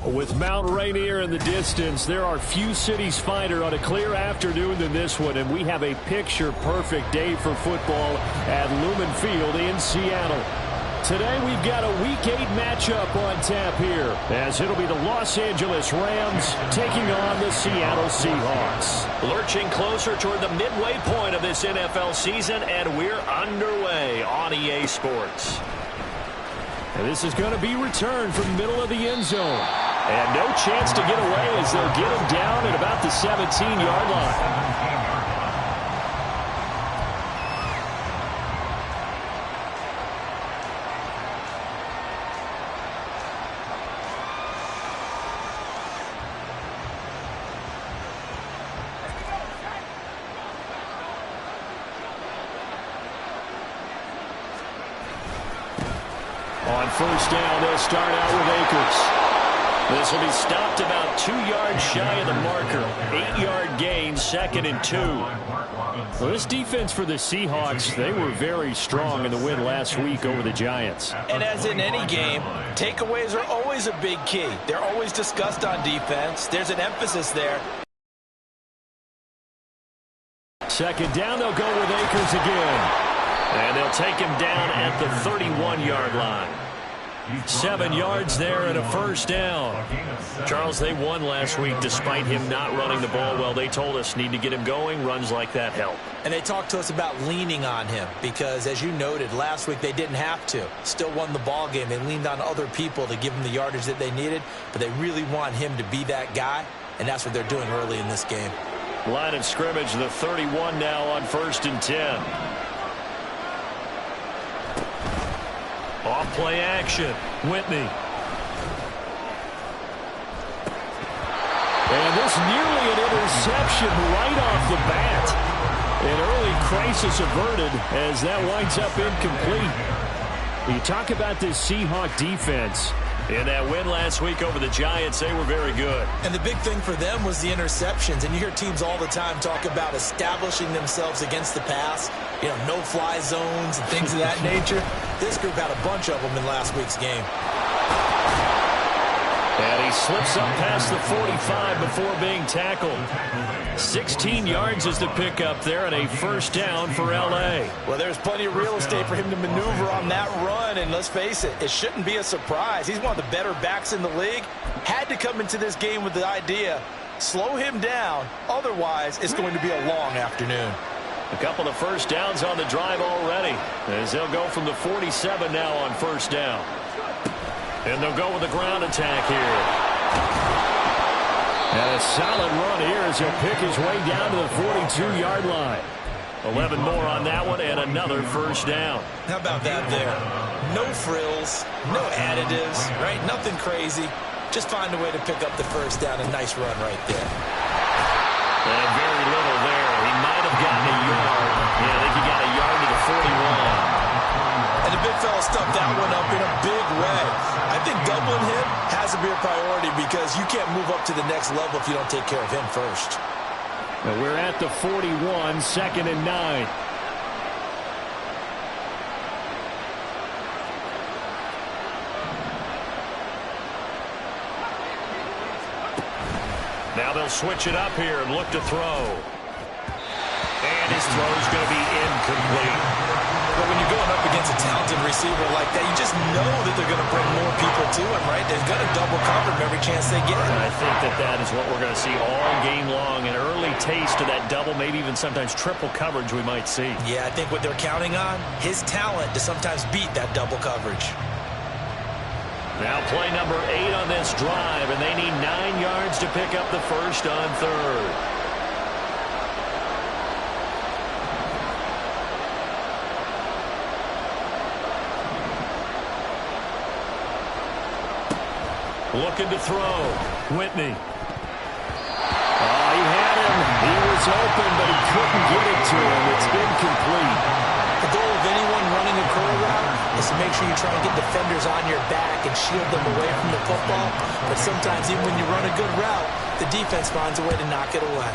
With Mount Rainier in the distance, there are few cities finer on a clear afternoon than this one, and we have a picture-perfect day for football at Lumen Field in Seattle. Today we've got a Week 8 matchup on tap here, as it'll be the Los Angeles Rams taking on the Seattle Seahawks. Lurching closer toward the midway point of this NFL season, and we're underway on EA Sports. And this is going to be returned from the middle of the end zone. And no chance to get away as they'll get him down at about the 17-yard line. On first down, they'll start out with Akers. This will be stopped about 2 yards shy of the marker. 8-yard gain, 2nd and 2. Well, this defense for the Seahawks, they were very strong in the win last week over the Giants. And as in any game, takeaways are always a big key. They're always discussed on defense. There's an emphasis there. Second down, they'll go with Akers again. And they'll take him down at the 31-yard line. 7 yards there and a first down. Charles, they won last week despite him not running the ball well. They told us need to get him going. Runs like that help. And they talked to us about leaning on him because, as you noted, last week they didn't have to. Still won the ball game. They leaned on other people to give them the yardage that they needed, but they really want him to be that guy, and that's what they're doing early in this game. Line of scrimmage, the 31 now on 1st and 10. Off play action. Whitney. And this nearly an interception right off the bat. An early crisis averted as that winds up incomplete. You talk about this Seahawk defense. In that win last week over the Giants, they were very good. And the big thing for them was the interceptions. And you hear teams all the time talk about establishing themselves against the pass. You know, no-fly zones and things of that nature. This group had a bunch of them in last week's game. And he slips up past the 45 before being tackled. 16 yards is the pickup there and a first down for L.A. Well, there's plenty of real estate for him to maneuver on that run, and let's face it, it shouldn't be a surprise. He's one of the better backs in the league. Had to come into this game with the idea, slow him down, otherwise it's going to be a long afternoon. A couple of first downs on the drive already, as they'll go from the 47 now on first down. And they'll go with the ground attack here. And a solid run here as he'll pick his way down to the 42-yard line. 11 more on that one and another first down. How about that there? No frills, no additives, right? Nothing crazy. Just find a way to pick up the first down. A nice run right there. And very little there. He might have gotten a yard. Yeah, I think he got a yard to the 41. And the big fella stuffed that one up in a big way. I think doubling him has to be a priority because you can't move up to the next level if you don't take care of him first. Now we're at the 41, 2nd and 9. Now they'll switch it up here and look to throw. And his throw's going to be incomplete. But when you're going up against a talented receiver like that, you just know that they're going to bring more people to him, right? They're going to double cover him every chance they get. And I think that is what we're going to see all game long. An early taste of that double, maybe even sometimes triple coverage we might see. Yeah, I think what they're counting on, his talent to sometimes beat that double coverage. Now play number 8 on this drive, and they need 9 yards to pick up the first on 3rd. Looking to throw. Whitney. Oh, he had him. He was open, but he couldn't get it to him. It's incomplete. The goal of anyone running a curl route is to make sure you try and get defenders on your back and shield them away from the football. But sometimes even when you run a good route, the defense finds a way to knock it away.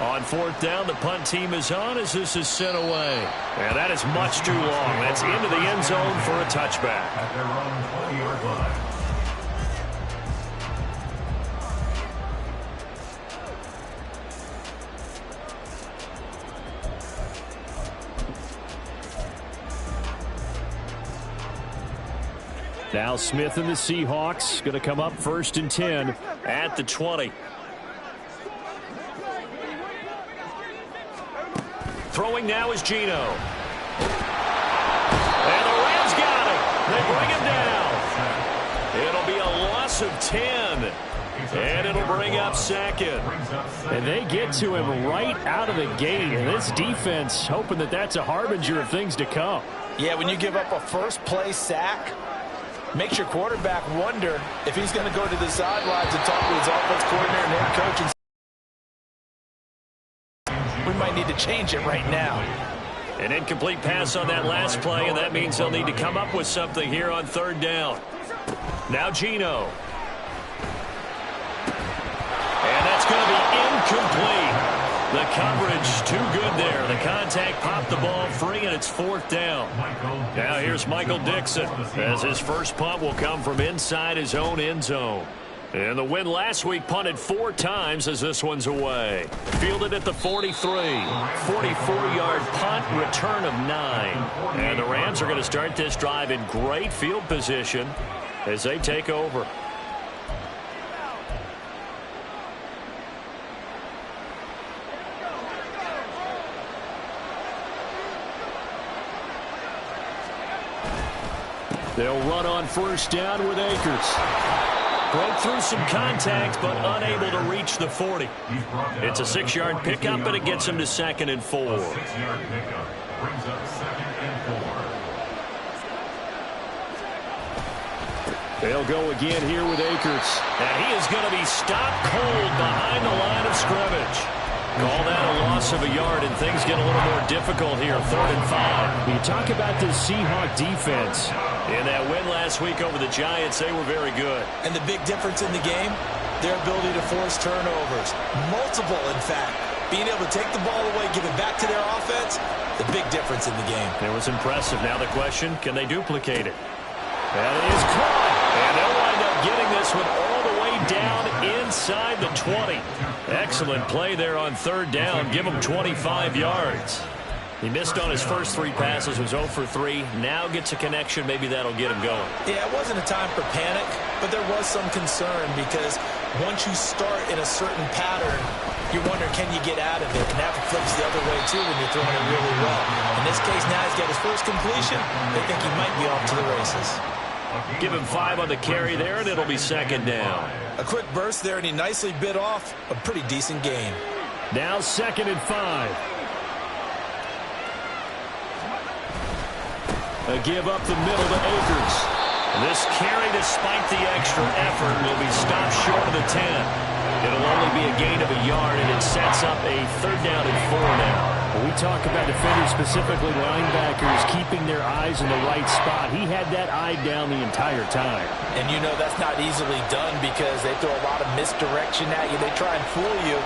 On fourth down, the punt team is on as this is sent away. And that is much too long. That's into the end zone for a touchback. At their own 20-yard line. Now Smith and the Seahawks going to come up 1st and 10 at the 20. Throwing now is Geno. And the Rams got him. They bring him down. It'll be a loss of 10. And it'll bring up second. And they get to him right out of the gate. And this defense hoping that that's a harbinger of things to come. Yeah, when you give up a first-play sack, makes your quarterback wonder if he's going to go to the sidelines and talk to his offense coordinator and head coach and we might need to change it right now. An incomplete pass on that last play, and that means they'll need to come up with something here on 3rd down. Now Geno. And that's going to be incomplete. The coverage too good there. The contact popped the ball free, and it's 4th down. Now here's Michael Dixon as his first punt will come from inside his own end zone. And the win last week punted 4 times as this one's away. Fielded at the 43. 44-yard punt, return of 9. And the Rams are going to start this drive in great field position as they take over. They'll run on 1st down with Akers. Broke through some contact, but unable to reach the 40. It's a 6-yard pickup, and it gets him to 2nd and 4. 6-yard pickup brings up 2nd and 4. They'll go again here with Akers. And he is going to be stopped cold behind the line of scrimmage. Call that a loss of a yard, and things get a little more difficult here, 3rd and 5. You talk about this Seahawk defense. In that win last week over the Giants, they were very good. And the big difference in the game, their ability to force turnovers. Multiple, in fact. Being able to take the ball away, give it back to their offense, the big difference in the game. It was impressive. Now the question, can they duplicate it? That is caught. And they'll wind up getting this one all the way down inside the 20. Excellent play there on 3rd down. Give them 25 yards. He missed on his first 3 passes, was 0 for 3. Now gets a connection. Maybe that'll get him going. Yeah, it wasn't a time for panic, but there was some concern because once you start in a certain pattern, you're wondering, can you get out of it? And that flips the other way, too, when you're throwing it really well. In this case, now he's got his first completion. They think he might be off to the races. Give him 5 on the carry there, and it'll be 2nd down. A quick burst there, and he nicely bit off a pretty decent gain. Now 2nd and 5. A give up the middle to Akers. This carry, despite the extra effort, will be stopped short of the 10. It'll only be a gain of a yard, and it sets up a 3rd down and 4 now. When we talk about defenders, specifically linebackers, keeping their eyes in the right spot, he had that eye down the entire time. And you know that's not easily done because they throw a lot of misdirection at you. They try and fool you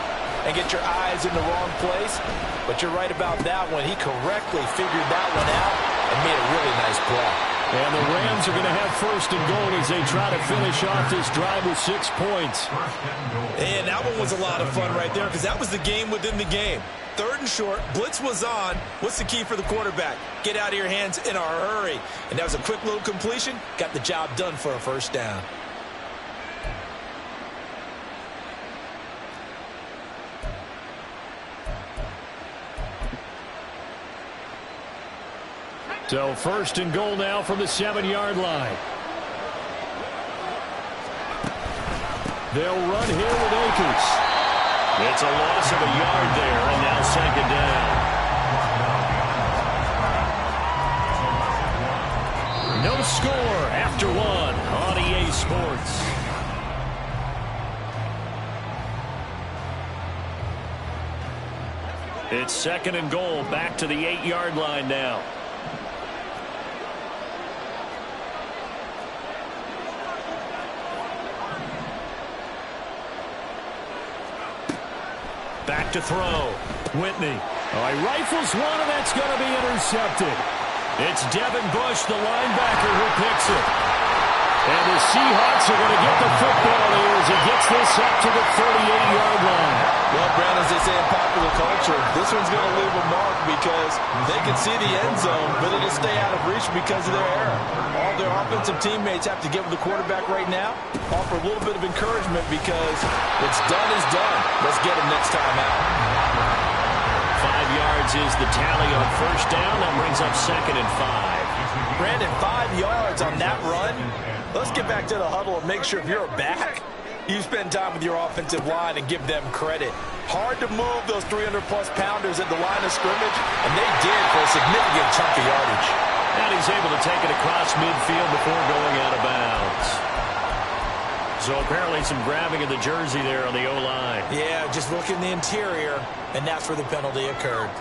and get your eyes in the wrong place. But you're right about that one. He correctly figured that one out and made a really nice play. And the Rams are going to have 1st and goal as they try to finish off this drive with 6 points. And that one was a lot of fun right there because that was the game within the game. 3rd and short, blitz was on. What's the key for the quarterback? Get out of your hands in a hurry. And that was a quick little completion. Got the job done for a 1st down. So 1st and goal now from the 7-yard line. They'll run here with Akers. It's a loss of a yard there, and now 2nd down. No score after 1 on EA Sports. It's 2nd and goal, back to the 8-yard line now. Back to throw. Whitney. Oh, he rifles one, and that's going to be intercepted. It's Devin Bush, the linebacker, who picks it. And the Seahawks are going to get the football here as he gets this up to the 38-yard line. Well, Brandon, as they say in popular culture, this one's going to leave a mark because they can see the end zone, but it'll stay out of reach because of their error. All their offensive teammates have to give the quarterback right now, offer a little bit of encouragement because what's done is done. Let's get him next time out. 5 yards is the tally on first down. That brings up 2nd and 5. Brandon, 5 yards on that run. Let's get back to the huddle and make sure if you're a back, you spend time with your offensive line and give them credit. Hard to move those 300-plus pounders at the line of scrimmage, and they did for a significant chunk of yardage. And he's able to take it across midfield before going out of bounds. So apparently some grabbing of the jersey there on the O-line. Yeah, just look in the interior, and that's where the penalty occurred.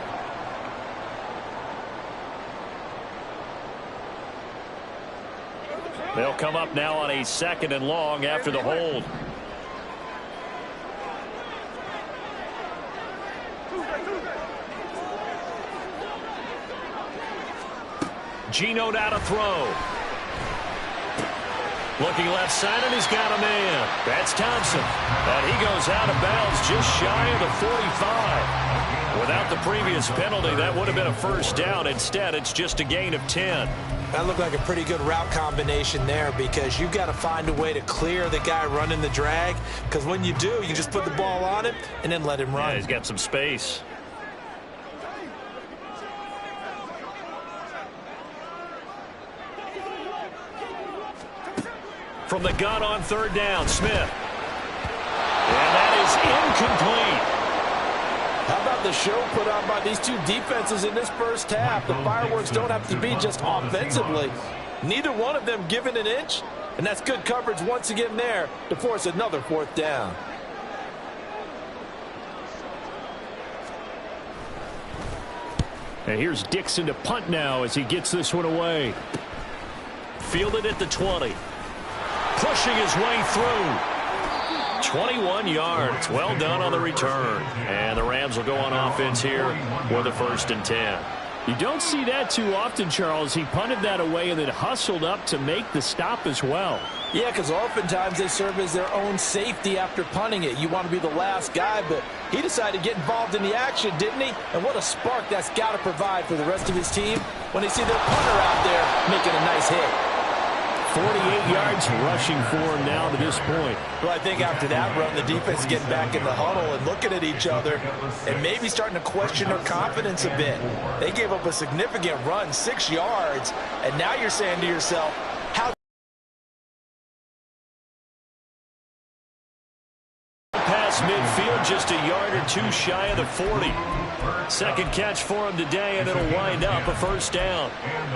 They'll come up now on a 2nd and long after the hold. Geno now to throw. Looking left side, and he's got a man. That's Thompson. And he goes out of bounds just shy of the 45. Without the previous penalty, that would have been a first down. Instead, it's just a gain of 10. That looked like a pretty good route combination there because you've got to find a way to clear the guy running the drag, because when you do, you can just put the ball on him and then let him run. Yeah, he's got some space. From the gun on 3rd down, Smith. And that is incomplete. How about the show put on by these two defenses in this first half? The fireworks don't have to be just offensively. Neither one of them given an inch, and that's good coverage once again there to force another 4th down. And here's Dixon to punt now as he gets this one away. Fielded at the 20. Pushing his way through. 21 yards. Well done on the return. And the Rams will go on offense here with a 1st and 10. You don't see that too often, Charles. He punted that away and then hustled up to make the stop as well. Yeah, because oftentimes they serve as their own safety after punting it. You want to be the last guy, but he decided to get involved in the action, didn't he? And what a spark that's got to provide for the rest of his team when they see their punter out there making a nice hit. 48 yards rushing for him now to this point. Well, I think after that run, the defense is getting back in the huddle and looking at each other and maybe starting to question their confidence a bit. They gave up a significant run, 6 yards, and now you're saying to yourself, how pass midfield, just a yard or two shy of the 40. Second catch for him today, and it'll wind up a 1st down.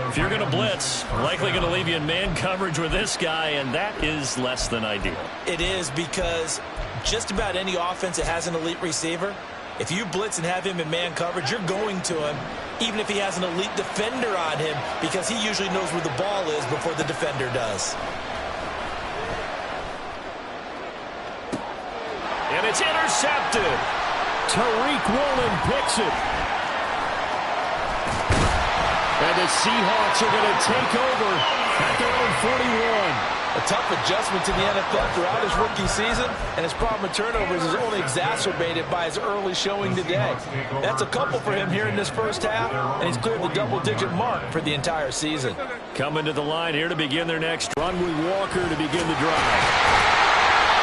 If you're going to blitz, likely going to leave you in man coverage with this guy, and that is less than ideal. It is, because just about any offense that has an elite receiver, if you blitz and have him in man coverage, you're going to him, even if he has an elite defender on him, because he usually knows where the ball is before the defender does. And it's intercepted. Tariq Woolen picks it. And the Seahawks are going to take over at their own 41. A tough adjustment to the NFL throughout his rookie season, and his problem with turnovers is only exacerbated by his early showing today. That's a couple for him here in this first half, and he's cleared the double-digit mark for the entire season. Coming to the line here to begin their next run with Walker to begin the drive.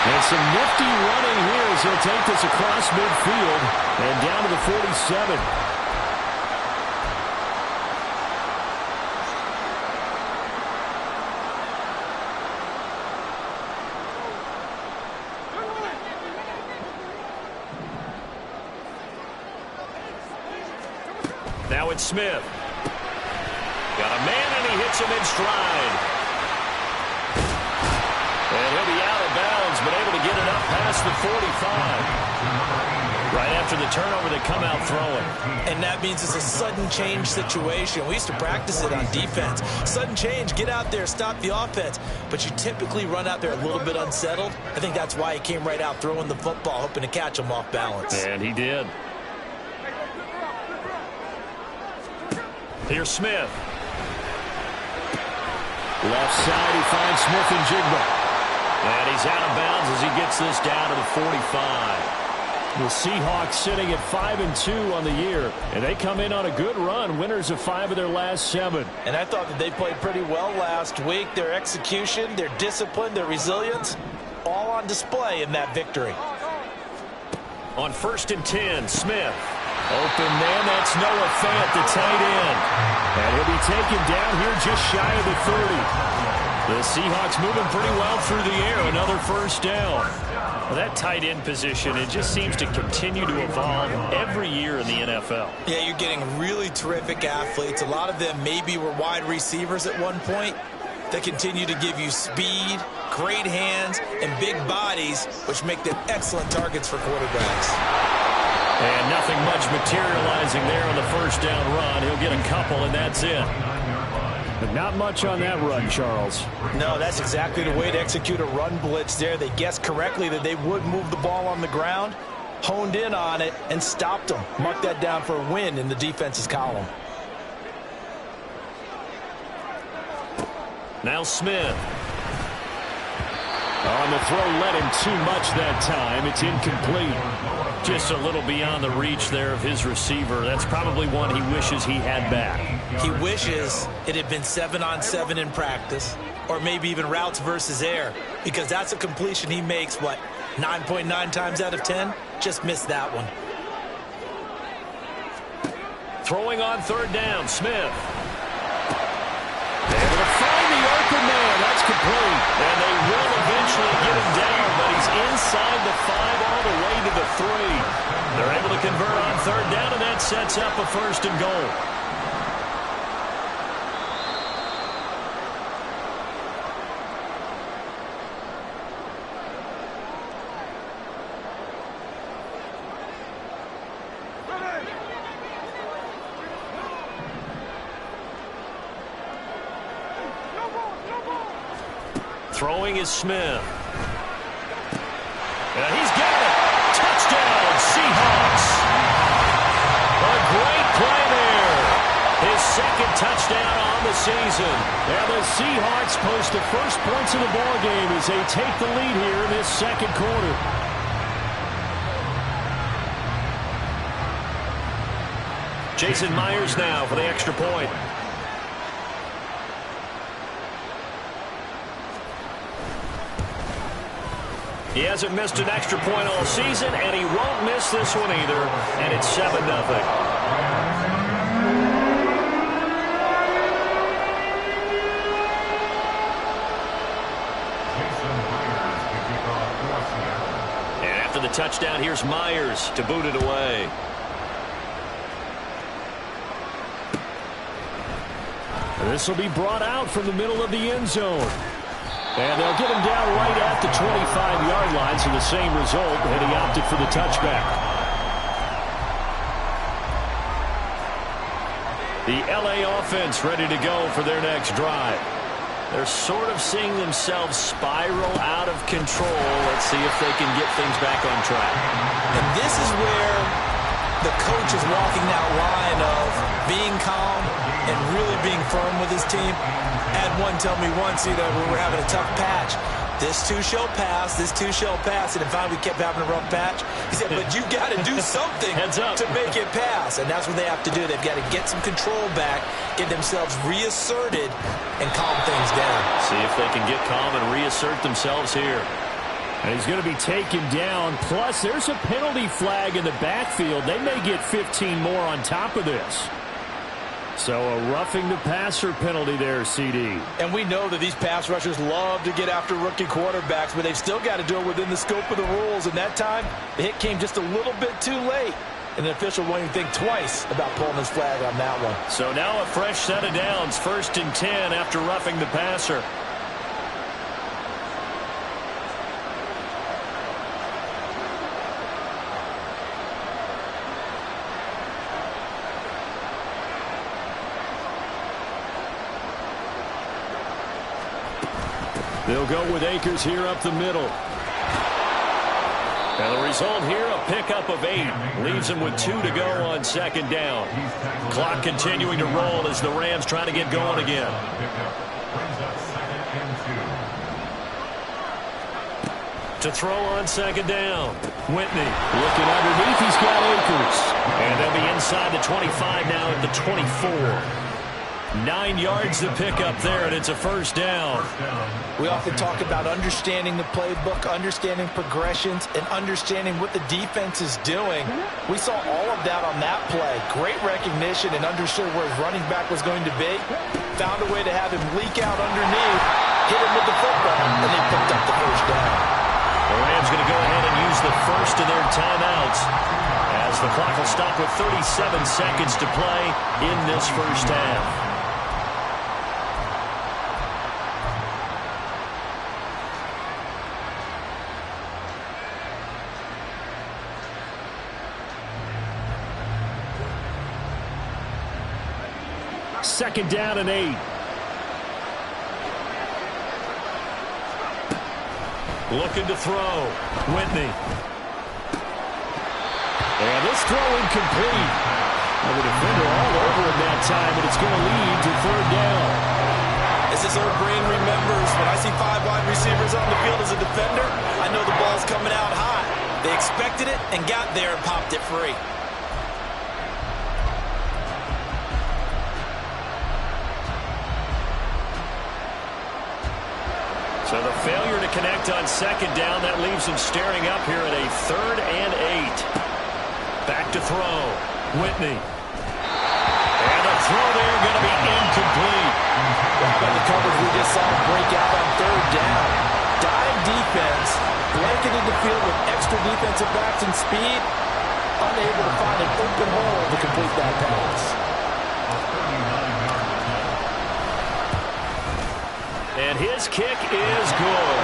And some nifty running here as he'll take this across midfield and down to the 47. Now it's Smith. Got a man, and he hits him in stride. And he'll be out of bounds, but able to get it up past the 45. Right after the turnover, they come out throwing. And that means it's a sudden change situation. We used to practice it on defense. Sudden change, get out there, stop the offense. But you typically run out there a little bit unsettled. I think that's why he came right out throwing the football, hoping to catch him off balance. And he did. Here's Smith. Left side, he finds Smith and Jigba. And he's out of bounds as he gets this down to the 45. The Seahawks sitting at 5-2 on the year, and they come in on a good run, winners of 5 of their last 7. And I thought that they played pretty well last week. Their execution, their discipline, their resilience, all on display in that victory. On 1st and 10, Smith. Open man, that's Noah Fant, the tight end. And he'll be taken down here just shy of the 30. The Seahawks moving pretty well through the air, another first down. Well, that tight end position, it just seems to continue to evolve every year in the NFL. Yeah, you're getting really terrific athletes. A lot of them maybe were wide receivers at one point. They continue to give you speed, great hands, and big bodies, which make them excellent targets for quarterbacks. And nothing much materializing there on the first down run. He'll get a couple, and that's it. But not much on that run, Charles. No, that's exactly the way to execute a run blitz there. They guessed correctly that they would move the ball on the ground, honed in on it, and stopped them. Mark that down for a win in the defense's column. Now Smith. On the throw, led him too much that time. It's incomplete. Just a little beyond the reach there of his receiver. That's probably one he wishes he had back. He wishes it had been 7-on-7 in practice, or maybe even routes versus air, because that's a completion he makes, what, 9.9 times out of 10? Just missed that one. Throwing on 3rd down, Smith. Able to find the open man. That's complete. And they will eventually get him down, but he's inside the 5 all the way to the 3. They're able to convert on 3rd down, and that sets up a 1st and goal. Throwing is Smith. And he's got it. Touchdown, Seahawks. A great play there. His 2nd touchdown on the season. And the Seahawks post the first points of the ballgame as they take the lead here in this 2nd quarter. Jason Myers now for the extra point. He hasn't missed an extra point all season, and he won't miss this one either, and it's 7-0. And after the touchdown, here's Myers to boot it away. This will be brought out from the middle of the end zone. And they'll get him down right at the 25-yard line, so the same result, and he opted for the touchback. The L.A. offense ready to go for their next drive. They're sort of seeing themselves spiral out of control. Let's see if they can get things back on track. And this is where the coach is walking that line of being calm and really being firm with his team. Had one tell me once, when we're having a tough patch, this too shall pass, this too shall pass. And finally we kept having a rough patch. He said, but you got to do something to make it pass. And that's what they have to do. They've got to get some control back, get themselves reasserted, and calm things down. See if they can get calm and reassert themselves here. And he's going to be taken down. Plus, there's a penalty flag in the backfield. They may get 15 more on top of this. So a roughing the passer penalty there, CD. And we know that these pass rushers love to get after rookie quarterbacks, but they've still got to do it within the scope of the rules. And that time, the hit came just a little bit too late. And the official won't even think twice about pulling his flag on that one. So now a fresh set of downs, 1st and 10 after roughing the passer. They'll go with Akers here up the middle. And the result here, a pickup of 8. Leaves them with 2 to go on 2nd down. Clock continuing to roll as the Rams try to get going again. To throw on 2nd down. Whitney looking underneath. He's got Akers. And they'll be inside the 25 now at the 24. 9 yards to pick up there, and it's a 1st down. We often talk about understanding the playbook, understanding progressions, and understanding what the defense is doing. We saw all of that on that play. Great recognition and understood where his running back was going to be. Found a way to have him leak out underneath, hit him with the football, and they picked up the 1st down. The Rams going to go ahead and use the first of their timeouts as the clock will stop with 37 seconds to play in this 1st half. Second down and 8. Looking to throw. Whitney. And this throw incomplete. And the defender all over him that time, but it's going to lead to 3rd down. As his old brain remembers, when I see 5 wide receivers on the field as a defender, I know the ball's coming out high. They expected it and got there and popped it free. So the failure to connect on 2nd down, that leaves him staring up here at a 3rd and 8. Back to throw. Whitney. And the throw there going to be incomplete. By the coverage, we just saw him break out on 3rd down. Dime defense, blanketed the field with extra defensive backs and speed. Unable to find an open hole to complete that pass. And his kick is good.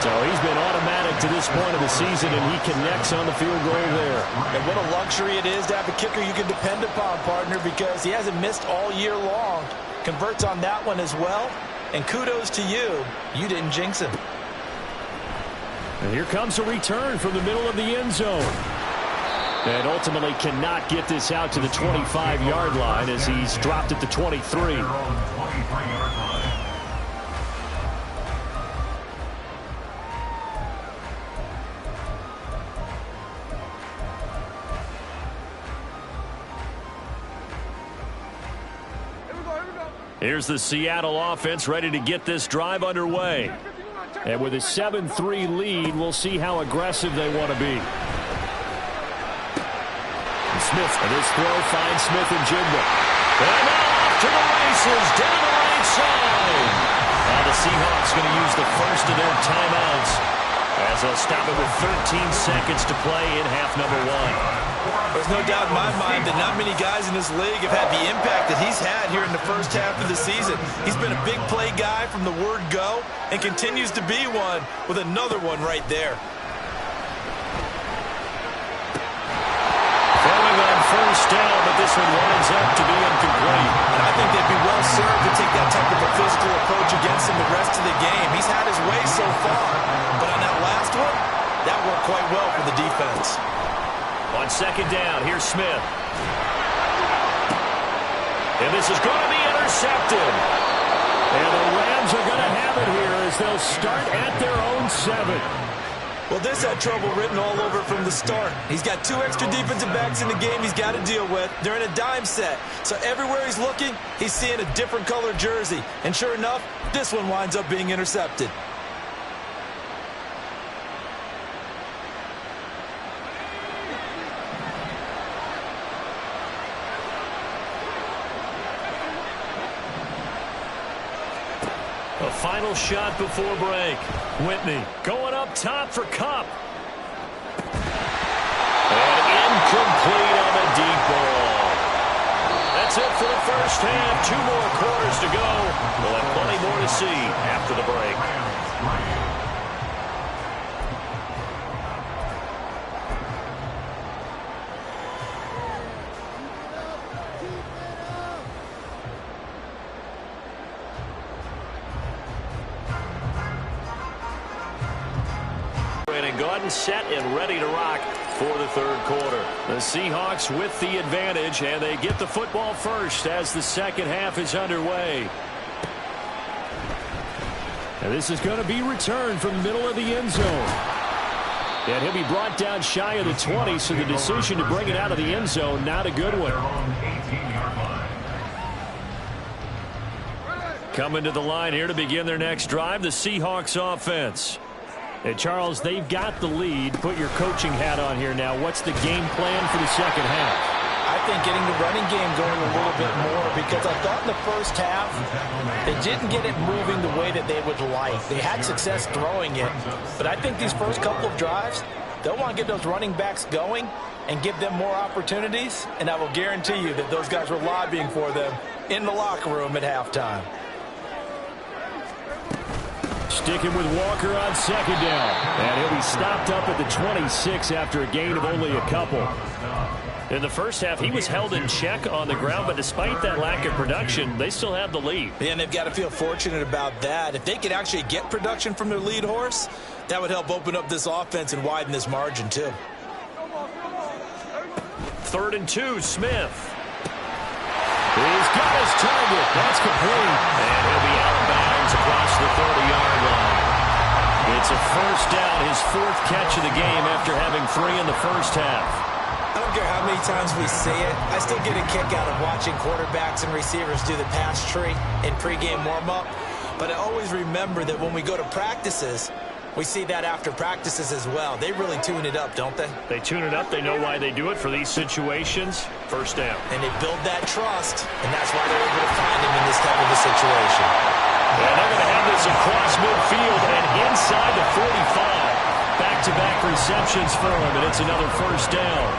So he's been automatic to this point of the season, and he connects on the field goal there. And what a luxury it is to have a kicker you can depend upon, partner, because he hasn't missed all year long. Converts on that one as well. And kudos to you. You didn't jinx him. And here comes a return from the middle of the end zone. And ultimately cannot get this out to the 25-yard line as he's dropped at the 23. Here's the Seattle offense ready to get this drive underway. And with a 7-3 lead, we'll see how aggressive they want to be. And Smith, and this throw finds Smith and Jigba. And now off to the races, down the right side. Now the Seahawks going to use the first of their timeouts as they'll stop it with 13 seconds to play in half number 1. There's no doubt in my mind that not many guys in this league have had the impact that he's had here in the 1st half of the season. He's been a big play guy from the word go and continues to be one with another one right there. Throwing on 1st down, but this one winds up to be incomplete. And I think they'd be well served to take that type of a physical approach against him the rest of the game. He's had his way so far, but on that last one, that worked quite well for the defense. On 2nd down, here's Smith. And this is going to be intercepted. And the Rams are going to have it here as they'll start at their own 7. Well, this had trouble written all over from the start. He's got 2 extra defensive backs in the game he's got to deal with. They're in a dime set. So everywhere he's looking, he's seeing a different color jersey. And sure enough, this one winds up being intercepted. A final shot before break. Whitney going up top for Kupp. And incomplete on the deep ball. That's it for the 1st half. 2 more quarters to go. We'll have plenty more to see after the break. and gotten set and ready to rock for the third quarter. The Seahawks with the advantage, and they get the football first as the second half is underway. And this is going to be returned from the middle of the end zone. And he'll be brought down shy of the 20, so the decision to bring it out of the end zone, not a good one. Coming to the line here to begin their next drive, the Seahawks offense. And Charles, they've got the lead. Put your coaching hat on here now. What's the game plan for the second half? I think getting the running game going a little bit more, because I thought in the first half they didn't get it moving the way that they would like. They had success throwing it, but I think these first couple of drives, they'll want to get those running backs going and give them more opportunities, and I will guarantee you that those guys were lobbying for them in the locker room at halftime. Sticking with Walker on second down, and he'll be stopped up at the 26 after a gain of only a couple. In the first half, he was held in check on the ground, but despite that lack of production, they still have the lead. And they've got to feel fortunate about that. If they could actually get production from their lead horse, that would help open up this offense and widen this margin too. 3rd and 2, Smith. He's got his target. That's complete. And he'll be out of bounds across the 30-yard line. It's a first down, his 4th catch of the game after having 3 in the first half. I don't care how many times we see it. I still get a kick out of watching quarterbacks and receivers do the pass tree in pregame warm-up. But I always remember that when we go to practices, we see that after practices as well. They really tune it up, don't they? They tune it up. They know why they do it for these situations. First down. And they build that trust, and that's why they're able to find him in this type of a situation. And they're going to have this across midfield and inside the 45. Back-to-back receptions for him, and it's another first down.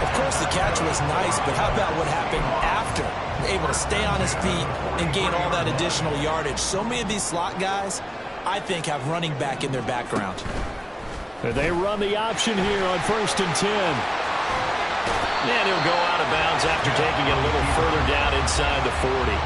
Of course, the catch was nice, but how about what happened after? Able to stay on his feet and gain all that additional yardage. So many of these slot guys, I think, have running back in their background. And they run the option here on 1st and 10. And he'll go out of bounds after taking it a little further down inside the 40.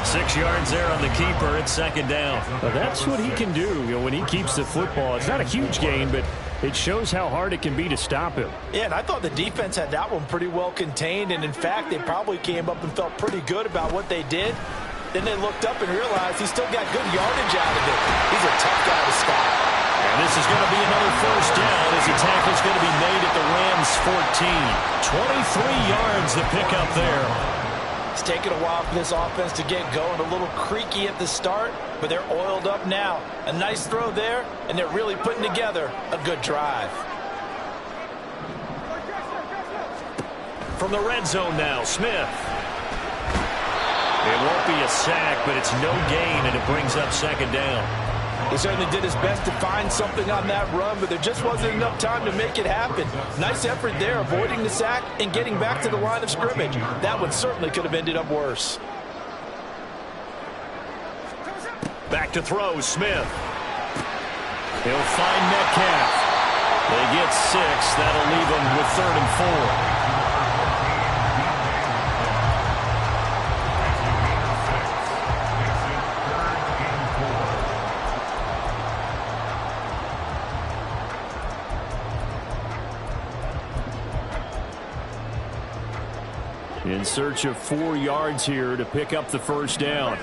6 yards there on the keeper. It's 2nd down. Well, that's what he can do, when he keeps the football. It's not a huge gain, but it shows how hard it can be to stop him. Yeah, and I thought the defense had that one pretty well contained. And, in fact, they probably came up and felt pretty good about what they did. Then they looked up and realized he still got good yardage out of it. He's a tough guy to stop. And this is going to be another first down as the tackle's going to be made at the Rams' 14. 23 yards to pick up there. It's taken a while for this offense to get going. A little creaky at the start, but they're oiled up now. A nice throw there, and they're really putting together a good drive. From the red zone now, Smith. It won't be a sack, but it's no gain, and it brings up 2nd down. He certainly did his best to find something on that run, but there just wasn't enough time to make it happen. Nice effort there, avoiding the sack and getting back to the line of scrimmage. That one certainly could have ended up worse. Back to throw, Smith. He'll find Metcalf. They get 6. That'll leave them with 3rd and 4. In search of 4 yards here to pick up the first down.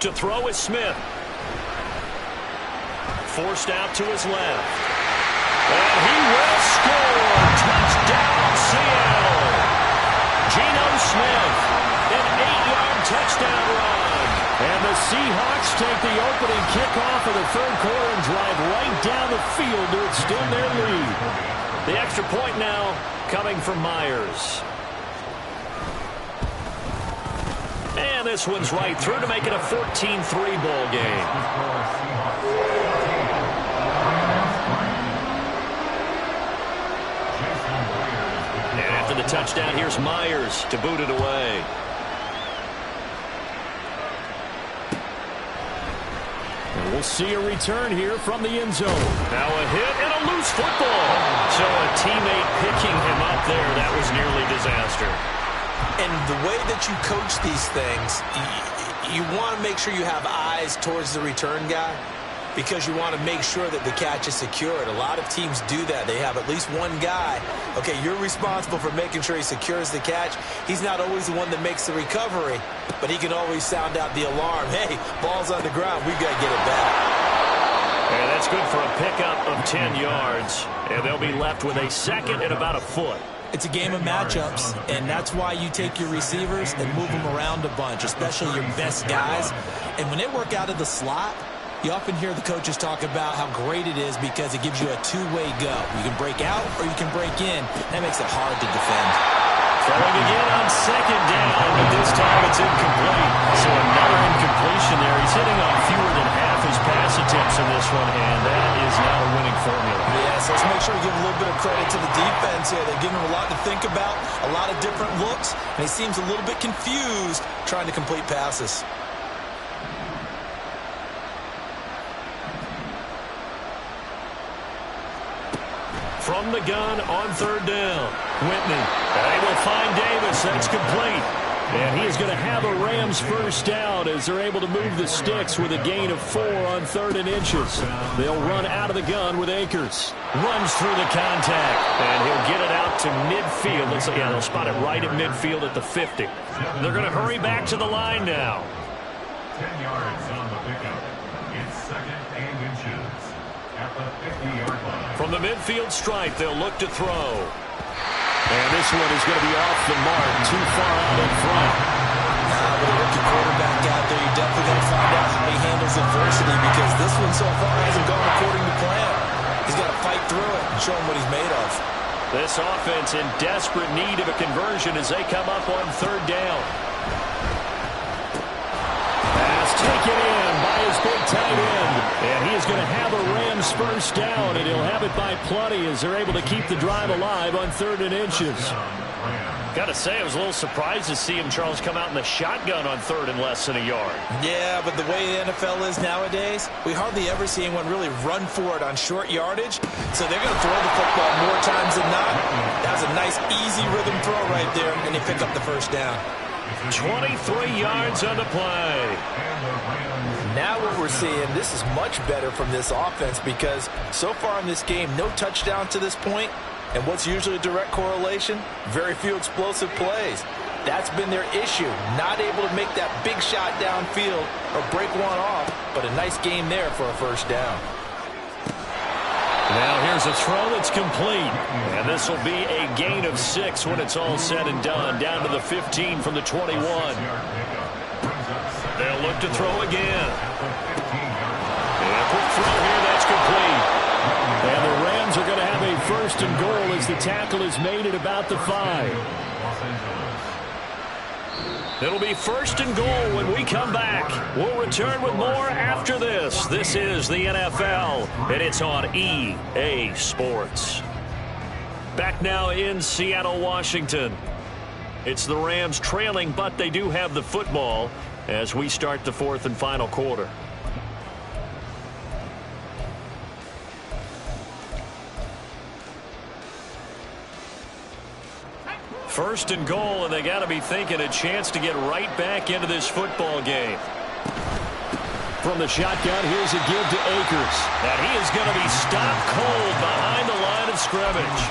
To throw is Smith. Forced out to his left. And he will score. Touchdown, Seattle. Geno Smith, an 8-yard touchdown run. And the Seahawks take the opening kickoff of the third quarter and drive right down the field to extend their lead. The extra point now coming from Myers. And this one's right through to make it a 14-3 ball game. The touchdown, here's Myers to boot it away. And we'll see a return here from the end zone. Now a hit and a loose football. teammate picking him up there, that was nearly disaster. And the way that you coach these things, you want to make sure you have eyes towards the return guy because you want to make sure that the catch is secured. A lot of teams do that. They have at least one guy. Okay, you're responsible for making sure he secures the catch. He's not always the one that makes the recovery, but he can always sound out the alarm. Hey, ball's on the ground. We've got to get it back. And that's good for a pickup of 10 yards. And they'll be left with a second and about a foot. It's a game of matchups, and that's why you take your receivers and move them around a bunch, especially your best guys. And when they work out of the slot, you often hear the coaches talk about how great it is because it gives you a two-way go. You can break out or you can break in. That makes it hard to defend. Throwing again on second down, but this time it's incomplete. So another incompletion there. He's hitting on fewer than half his pass attempts in this one, and that is not a winning formula. Yeah, so let's make sure we give a little bit of credit to the defense here. They're giving him a lot to think about, a lot of different looks, and he seems a little bit confused trying to complete passes. From the gun on third down, Whitney. They will find Davis. That's complete. And he is going to have a Rams first down as they're able to move the sticks with a gain of 4 on 3rd and inches. They'll run out of the gun with Akers. Runs through the contact, and he'll get it out to midfield. Looks like, yeah, they'll spot it right at midfield at the 50. They're going to hurry back to the line now. 10 yards on the pickup. It's 2nd and inches at the 50-yard line. From the midfield stripe, they'll look to throw. And this one is going to be off the mark, too far out in front. With a rookie quarterback out there, you're definitely going to find out how he handles adversity because this one so far hasn't gone according to plan. He's got to fight through it and show him what he's made of. This offense in desperate need of a conversion as they come up on 3rd down. Pass taken in by his big tight end. And he is going to have a Rams first down, and he'll have it by plenty as they're able to keep the drive alive on 3rd and inches. Got to say, I was a little surprised to see him, Charles, come out in the shotgun on 3rd and less than a yard. Yeah, but the way the NFL is nowadays, we hardly ever see anyone really run for it on short yardage. So they're going to throw the football more times than not. That was a nice, easy rhythm throw right there, and they pick up the first down. 23 yards on the play. Now what we're seeing, this is much better from this offense because so far in this game, no touchdown to this point. And what's usually a direct correlation? Very few explosive plays. That's been their issue. Not able to make that big shot downfield or break one off, but a nice game there for a first down. Now here's a throw that's complete. And this will be a gain of 6 when it's all said and done. Down to the 15 from the 21. They'll look to throw again. And a quick throw here, that's complete. And the Rams are going to have a first and goal as the tackle is made at about the 5. It'll be first and goal when we come back. We'll return with more after this. This is the NFL, and it's on EA Sports. Back now in Seattle, Washington. It's the Rams trailing, but they do have the football as we start the 4th and final quarter. First and goal, and they got to be thinking a chance to get right back into this football game. From the shotgun, here's a give to Akers. And he is going to be stopped cold behind the line of scrimmage.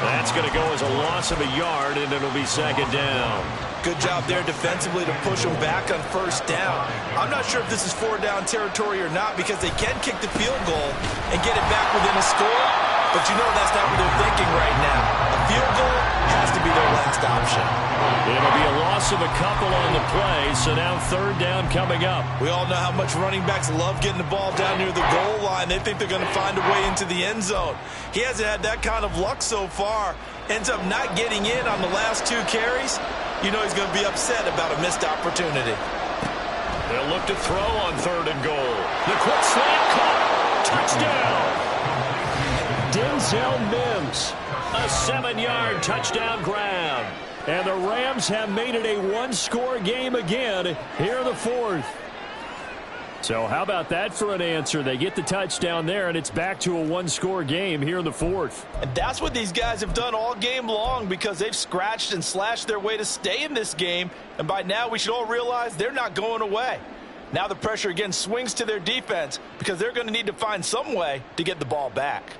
That's going to go as a loss of a yard, and it'll be 2nd down. Good job there defensively to push them back on first down. I'm not sure if this is 4-down territory or not because they can kick the field goal and get it back within a score. But you know that's not what they're thinking right now. A field goal has to be their last option. It'll be a loss of a couple on the play, so now 3rd down coming up. We all know how much running backs love getting the ball down near the goal line. They think they're going to find a way into the end zone. He hasn't had that kind of luck so far. Ends up not getting in on the last 2 carries. You know he's going to be upset about a missed opportunity. They'll look to throw on 3rd and goal. The quick slant caught. Touchdown. Denzel Mims, a 7-yard touchdown grab. And the Rams have made it a 1-score game again here in the 4th. So how about that for an answer? They get the touchdown there, and it's back to a one-score game here in the fourth. And that's what these guys have done all game long because they've scratched and slashed their way to stay in this game. And by now, we should all realize they're not going away. Now the pressure again swings to their defense because they're going to need to find some way to get the ball back.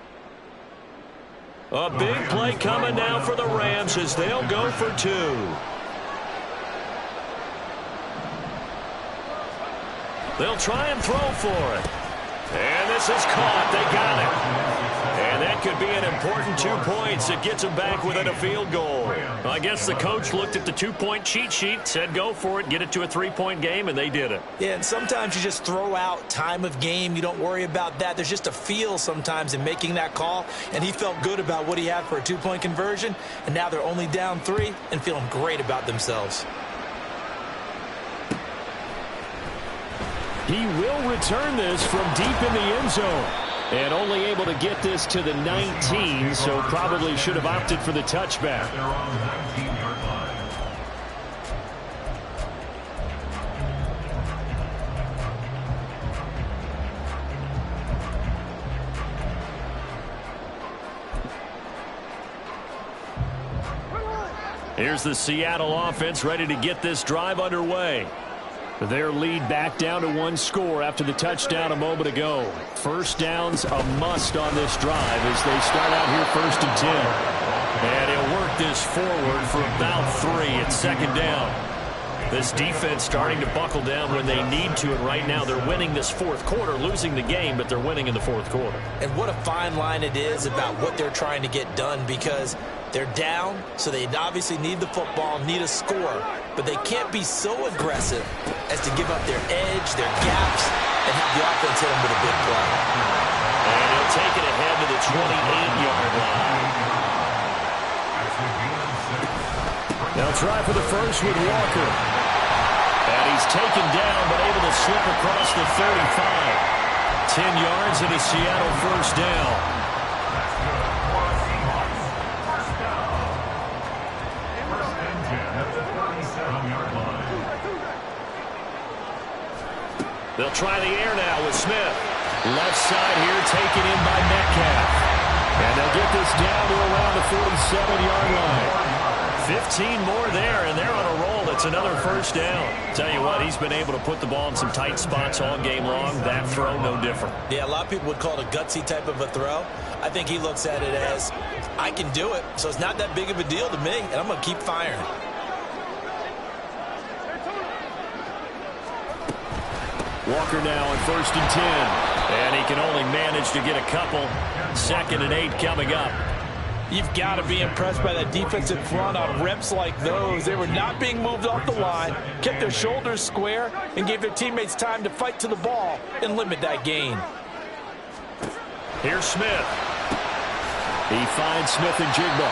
A big play coming now for the Rams as they'll go for two. They'll try and throw for it. And this is caught. They got it. And that could be an important 2 points. It gets them back within a field goal. Well, I guess the coach looked at the 2-point cheat sheet, said go for it, get it to a 3-point game, and they did it. Yeah, and sometimes you just throw out time of game. You don't worry about that. There's just a feel sometimes in making that call, and he felt good about what he had for a 2-point conversion, and now they're only down 3 and feeling great about themselves. He will return this from deep in the end zone. And only able to get this to the 19, so probably should have opted for the touchback. They're on the 19-yard line. Here's the Seattle offense ready to get this drive underway. Their lead back down to 1 score after the touchdown a moment ago. First down's a must on this drive as they start out here 1st and 10. And he'll work this forward for about 3 at 2nd down. This defense starting to buckle down when they need to, and right now they're winning this 4th quarter, losing the game, but they're winning in the 4th quarter. And what a fine line it is about what they're trying to get done because they're down, so they obviously need the football, need a score, but they can't be so aggressive as to give up their edge, their gaps, and have the offense hit them with a big play. And he'll take it ahead to the 28-yard line. They'll try for the first with Walker. And he's taken down, but able to slip across the 35. 10 yards and a Seattle first down. They'll try the air now with Smith. Left side here taken in by Metcalf. And they'll get this down to around the 47-yard line. 15 more there, and they're on a roll. It's another first down. Tell you what, he's been able to put the ball in some tight spots all game long. That throw, no different. Yeah, a lot of people would call it a gutsy type of a throw. I think he looks at it as, I can do it, so it's not that big of a deal to me, and I'm going to keep firing. Walker now on 1st and 10. And he can only manage to get a couple. 2nd and 8 coming up. You've got to be impressed by that defensive front on reps like those. They were not being moved off the line, kept their shoulders square, and gave their teammates time to fight to the ball and limit that gain. Here's Smith. He finds Smith and Jigba.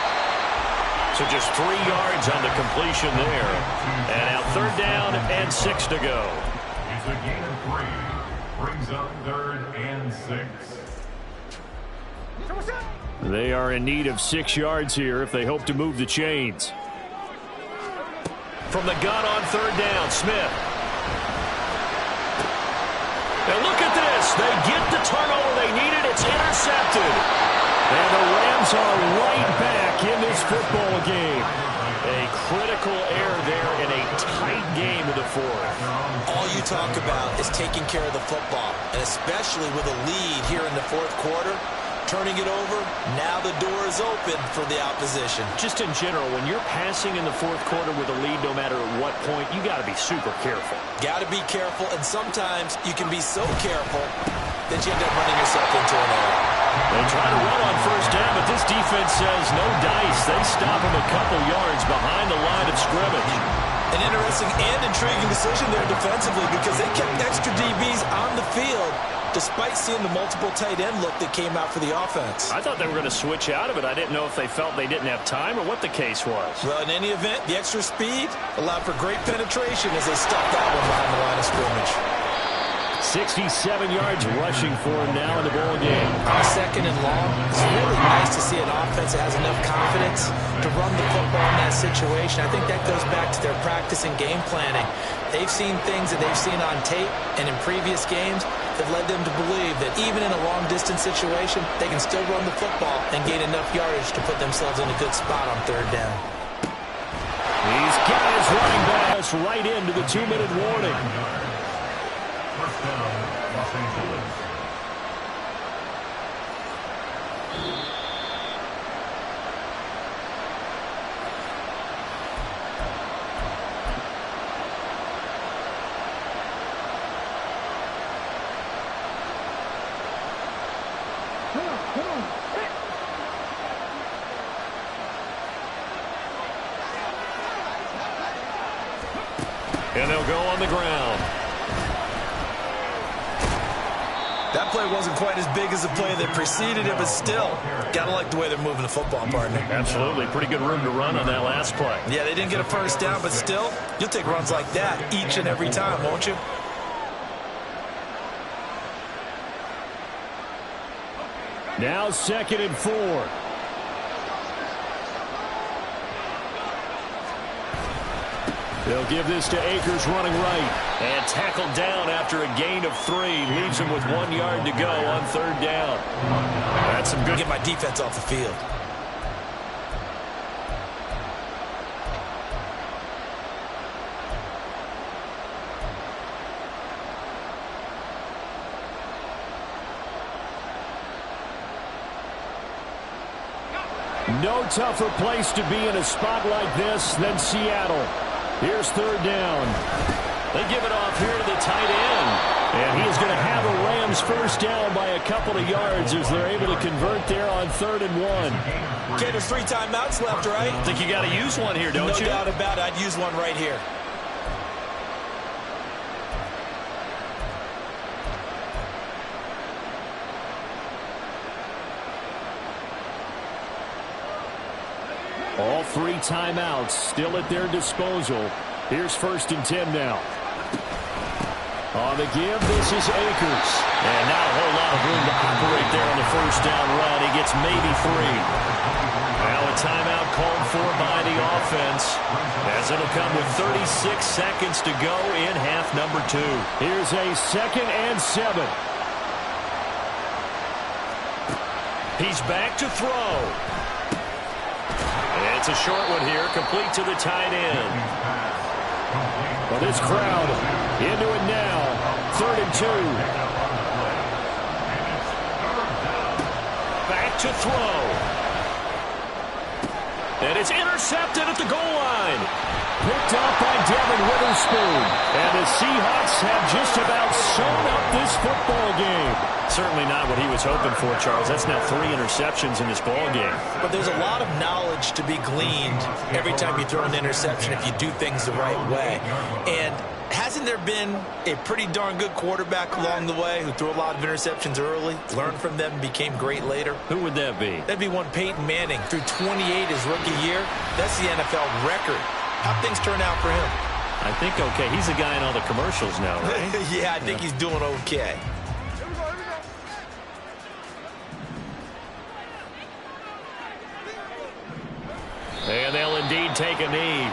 So just 3 yards on the completion there. And now 3rd down and 6 to go. It's a gain of 3. Brings up 3rd and 6. They are in need of 6 yards here if they hope to move the chains. From the gun on 3rd down, Smith. And look at this. They get the turnover they needed. It's intercepted. And the Rams are right back in this football game. A critical error there in a tight game of the 4th. All you talk about is taking care of the football, and especially with a lead here in the 4th quarter. Turning it over, now the door is open for the opposition. Just in general, when you're passing in the 4th quarter with a lead, no matter at what point, you got to be super careful. Got to be careful, and sometimes you can be so careful that you end up running yourself into an error. They try to run on 1st down, but this defense says no dice. They stop him a couple yards behind the line of scrimmage. An interesting and intriguing decision there defensively because they kept extra DBs on the field despite seeing the multiple tight end look that came out for the offense. I thought they were going to switch out of it. I didn't know if they felt they didn't have time or what the case was. Well, in any event, the extra speed allowed for great penetration as they stuffed that one behind the line of scrimmage. 67 yards rushing for him now in the ball game. On 2nd and long, it's really nice to see an offense that has enough confidence to run the football in that situation. I think that goes back to their practice and game planning. They've seen things that they've seen on tape and in previous games that led them to believe that even in a long-distance situation, they can still run the football and gain enough yardage to put themselves in a good spot on 3rd down. He's got his running back right into the 2-minute warning. First down, Los Angeles. And they'll go on the ground. That play wasn't quite as big as the play that preceded it, but still, gotta like the way they're moving the football, partner. Absolutely. Pretty good room to run on that last play. Yeah, they didn't get a first down, but still, you'll take runs like that each and every time, won't you? Now 2nd and 4. They'll give this to Akers running right. And tackled down after a gain of 3. Leaves him with 1 yard to go on 3rd down. That's some good. Get my defense off the field. No tougher place to be in a spot like this than Seattle. Here's 3rd down. They give it off here to the tight end. And he is going to have a Rams first down by a couple of yards as they're able to convert there on 3rd and 1. Okay, there's 3 timeouts left, right? I think you got to use one here, don't you? No doubt about it. I'd use one right here. All 3 timeouts still at their disposal. Here's 1st and 10 now. On the give, this is Akers. And not a whole lot of room to operate there on the first down run. He gets maybe 3. Now a timeout called for by the offense, as it'll come with 36 seconds to go in half number 2. Here's a 2nd and 7. He's back to throw. It's a short one here, complete to the tight end. Well, this crowd into it now. 3rd and 2. Back to throw. And it's intercepted at the goal line. Picked up by Devin Witherspoon. And the Seahawks have just about sewn up this football game. Certainly not what he was hoping for, Charles. That's now 3 interceptions in this ball game. But there's a lot of knowledge to be gleaned every time you throw an interception if you do things the right way. And hasn't there been a pretty darn good quarterback along the way who threw a lot of interceptions early, learned from them, and became great later? Who would that be? That'd be one Peyton Manning. Threw 28 his rookie year. That's the NFL record. How'd things turn out for him? I think okay. He's the guy in all the commercials now, right? Yeah, I think he's doing okay. And they'll indeed take a knee.